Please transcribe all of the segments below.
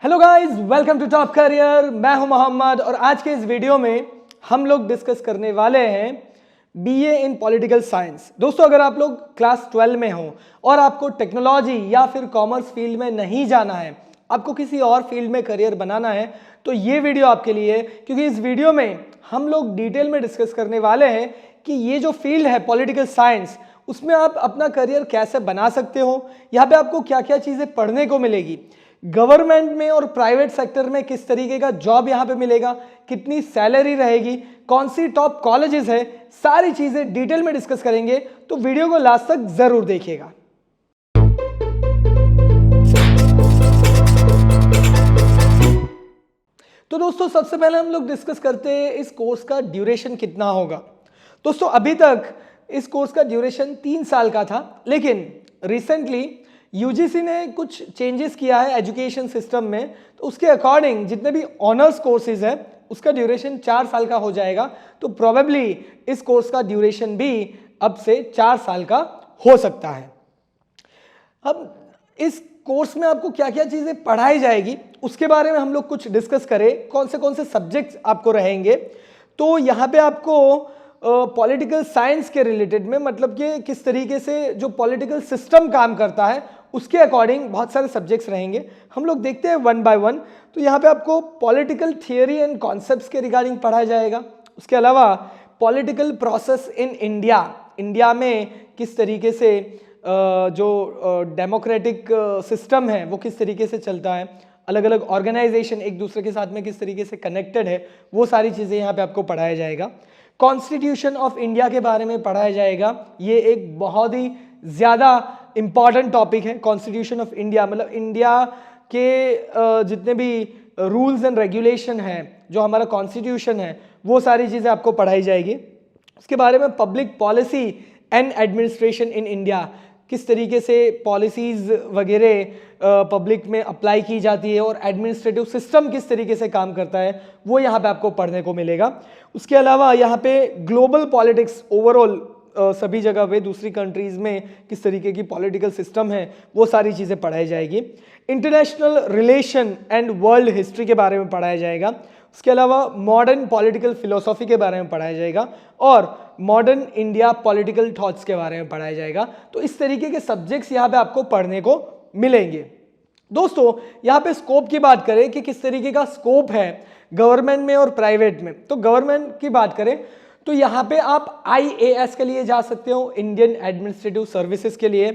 Hello guys, welcome to top career. मैं हूं मोहम्मद और आज के इस वीडियो में हम लोग डिस्कस करने वाले हैं बीए इन पॉलिटिकल साइंस। दोस्तों, अगर आप लोग क्लास 12 में हो और आपको टेक्नोलॉजी या फिर कॉमर्स फील्ड में नहीं जाना है, आपको किसी और फील्ड में करियर बनाना है, तो ये वीडियो आपके लिए है। क्योंकि इस वीडियो में हम लोग डिटेल में डिस्कस करने वाले हैं कि ये जो फील्ड है पॉलिटिकल साइंस, उसमें आप अपना करियर कैसे बना सकते हो, यहाँ पे आपको क्या क्या चीज़ें पढ़ने को मिलेगी, गवर्नमेंट में और प्राइवेट सेक्टर में किस तरीके का जॉब यहाँ पे मिलेगा, कितनी सैलरी रहेगी, कौन सी टॉप कॉलेजेस है, सारी चीजें डिटेल में डिस्कस करेंगे। तो वीडियो को लास्ट तक जरूर देखिएगा। तो दोस्तों, सबसे पहले हम लोग डिस्कस करते हैं इस कोर्स का ड्यूरेशन कितना होगा। दोस्तों, अभी तक इस कोर्स का ड्यूरेशन 3 साल का था, लेकिन रिसेंटली यूजीसी ने कुछ चेंजेस किया है एजुकेशन सिस्टम में, तो उसके अकॉर्डिंग जितने भी ऑनर्स कोर्सेज है उसका ड्यूरेशन 4 साल का हो जाएगा। तो प्रोबेबली इस कोर्स का ड्यूरेशन भी अब से 4 साल का हो सकता है। अब इस कोर्स में आपको क्या क्या चीज़ें पढ़ाई जाएगी उसके बारे में हम लोग कुछ डिस्कस करें। कौन से सब्जेक्ट्स आपको रहेंगे, तो यहाँ पे आपको पॉलिटिकल साइंस के रिलेटेड में, मतलब कि किस तरीके से जो पॉलिटिकल सिस्टम काम करता है उसके अकॉर्डिंग बहुत सारे सब्जेक्ट्स रहेंगे। हम लोग देखते हैं वन बाय वन। तो यहाँ पे आपको पॉलिटिकल थियोरी एंड कॉन्सेप्ट्स के रिगार्डिंग पढ़ाया जाएगा। उसके अलावा पॉलिटिकल प्रोसेस इन इंडिया में किस तरीके से जो डेमोक्रेटिक सिस्टम है वो किस तरीके से चलता है, अलग अलग ऑर्गेनाइजेशन एक दूसरे के साथ में किस तरीके से कनेक्टेड है, वो सारी चीज़ें यहाँ पे आपको पढ़ाया जाएगा। कॉन्स्टिट्यूशन ऑफ इंडिया के बारे में पढ़ाया जाएगा। ये एक बहुत ही ज़्यादा इंपॉर्टेंट टॉपिक है। कॉन्स्टिट्यूशन ऑफ इंडिया मतलब इंडिया के जितने भी रूल्स एंड रेगुलेशन हैं, जो हमारा कॉन्स्टिट्यूशन है, वो सारी चीज़ें आपको पढ़ाई जाएगी। उसके बारे में public policy and administration in India, किस तरीके से पॉलिसीज़ वगैरह पब्लिक में अप्लाई की जाती है और एडमिनिस्ट्रेटिव सिस्टम किस तरीके से काम करता है, वो यहाँ पे आपको पढ़ने को मिलेगा। उसके अलावा यहाँ पे ग्लोबल पॉलिटिक्स ओवरऑल सभी जगह पे दूसरी कंट्रीज़ में किस तरीके की पॉलिटिकल सिस्टम है, वो सारी चीज़ें पढ़ाई जाएगी। International relation and world history के बारे में पढ़ाया जाएगा। उसके अलावा मॉडर्न पॉलिटिकल फिलोसॉफी के बारे में पढ़ाया जाएगा और मॉडर्न इंडिया पॉलिटिकल थॉट्स के बारे में पढ़ाया जाएगा। तो इस तरीके के सब्जेक्ट्स यहाँ पे आपको पढ़ने को मिलेंगे। दोस्तों, यहाँ पे स्कोप की बात करें कि किस तरीके का स्कोप है गवर्नमेंट में और प्राइवेट में, तो गवर्नमेंट की बात करें तो यहाँ पे आप IAS के लिए जा सकते हो, इंडियन एडमिनिस्ट्रेटिव सर्विसेज के लिए।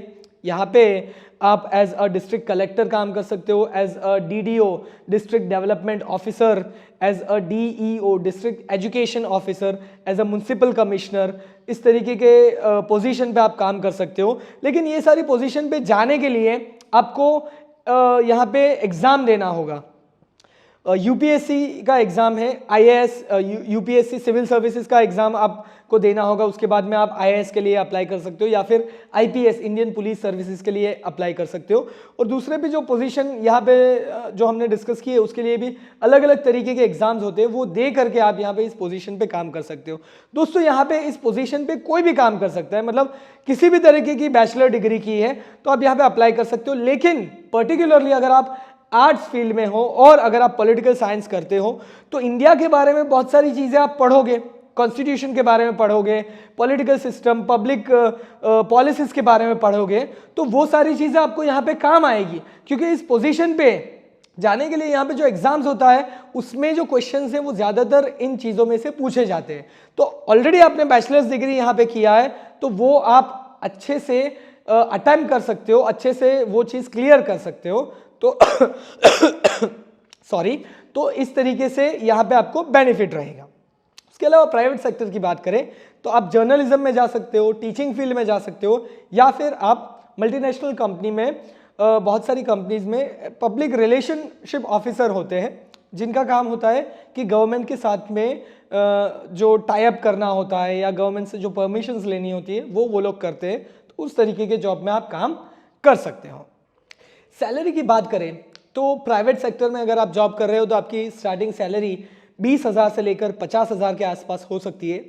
यहाँ पे आप एज अ डिस्ट्रिक्ट कलेक्टर काम कर सकते हो, as a DDO district development officer, as a DEO district education officer, as a municipal commissioner, इस तरीके के पोजीशन पे आप काम कर सकते हो। लेकिन ये सारी पोजीशन पे जाने के लिए आपको यहाँ पे एग्ज़ाम देना होगा। UPSC का एग्ज़ाम है, IAS UPSC सिविल सर्विसेज का एग्ज़ाम आपको देना होगा। उसके बाद में आप IAS के लिए अप्लाई कर सकते हो या फिर IPS इंडियन पुलिस सर्विसेज के लिए अप्लाई कर सकते हो। और दूसरे भी जो पोजीशन यहाँ पे जो हमने डिस्कस की है उसके लिए भी अलग अलग तरीके के एग्ज़ाम्स होते हैं, वो दे करके आप यहाँ पे इस पोजीशन पे काम कर सकते हो। दोस्तों, यहाँ पे इस पोजीशन पे कोई भी काम कर सकता है, मतलब किसी भी तरीके की बैचलर डिग्री की है तो आप यहाँ पे अप्लाई कर सकते हो। लेकिन पर्टिकुलरली अगर आप आर्ट्स फील्ड में हो और अगर आप पॉलिटिकल साइंस करते हो तो इंडिया के बारे में बहुत सारी चीज़ें आप पढ़ोगे, कॉन्स्टिट्यूशन के बारे में पढ़ोगे, पॉलिटिकल सिस्टम, पब्लिक पॉलिसीज़ के बारे में पढ़ोगे, तो वो सारी चीज़ें आपको यहाँ पे काम आएगी। क्योंकि इस पोजीशन पे जाने के लिए यहाँ पे जो एग्जाम्स होता है उसमें जो क्वेश्चंस हैं वो ज़्यादातर इन चीज़ों में से पूछे जाते हैं। तो ऑलरेडी आपने बैचलर्स डिग्री यहाँ पे किया है तो वो आप अच्छे से अटेम्प्ट कर सकते हो, अच्छे से वो चीज़ क्लियर कर सकते हो। तो सॉरी, तो इस तरीके से यहाँ पे आपको बेनिफिट रहेगा। उसके अलावा प्राइवेट सेक्टर की बात करें तो आप जर्नलिज्म में जा सकते हो, टीचिंग फील्ड में जा सकते हो, या फिर आप मल्टीनेशनल कंपनी में बहुत सारी कंपनीज में पब्लिक रिलेशनशिप ऑफिसर होते हैं, जिनका काम होता है कि गवर्नमेंट के साथ में जो टाई अप करना होता है या गवर्नमेंट से जो परमिशंस लेनी होती है वो लोग करते हैं। तो उस तरीके के जॉब में आप काम कर सकते हो। सैलरी की बात करें तो प्राइवेट सेक्टर में अगर आप जॉब कर रहे हो तो आपकी स्टार्टिंग सैलरी 20,000 से लेकर 50,000 के आसपास हो सकती है,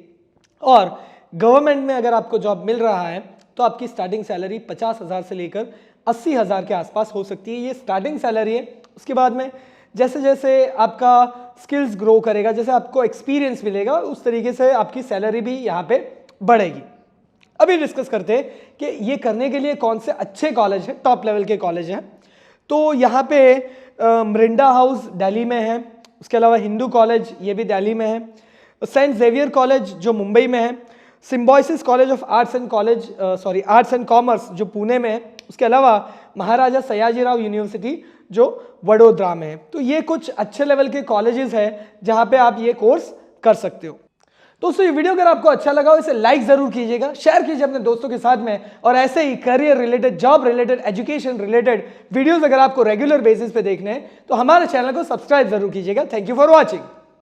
और गवर्नमेंट में अगर आपको जॉब मिल रहा है तो आपकी स्टार्टिंग सैलरी 50,000 से लेकर 80,000 के आसपास हो सकती है। ये स्टार्टिंग सैलरी है। उसके बाद में जैसे जैसे आपका स्किल्स ग्रो करेगा, जैसे आपको एक्सपीरियंस मिलेगा, उस तरीके से आपकी सैलरी भी यहाँ पे बढ़ेगी। अभी डिस्कस करते हैं कि ये करने के लिए कौन से अच्छे कॉलेज हैं, टॉप लेवल के कॉलेज हैं। तो यहाँ पे मरिंडा हाउस दिल्ली में है, उसके अलावा हिंदू कॉलेज ये भी दिल्ली में है, सेंट जेवियर कॉलेज जो मुंबई में है, Symbiosis college of arts and commerce जो पुणे में है, उसके अलावा महाराजा सयाजीराव यूनिवर्सिटी जो वडोदरा में है। तो ये कुछ अच्छे लेवल के कॉलेजेस हैं जहाँ पे आप ये कोर्स कर सकते हो। दोस्तों ये वीडियो अगर आपको अच्छा लगा हो इसे लाइक जरूर कीजिएगा, शेयर कीजिए अपने दोस्तों के साथ में, और ऐसे ही career related, job related, education related videos अगर आपको रेगुलर बेसिस पे देखने हैं तो हमारे चैनल को सब्सक्राइब जरूर कीजिएगा। Thank you for watching.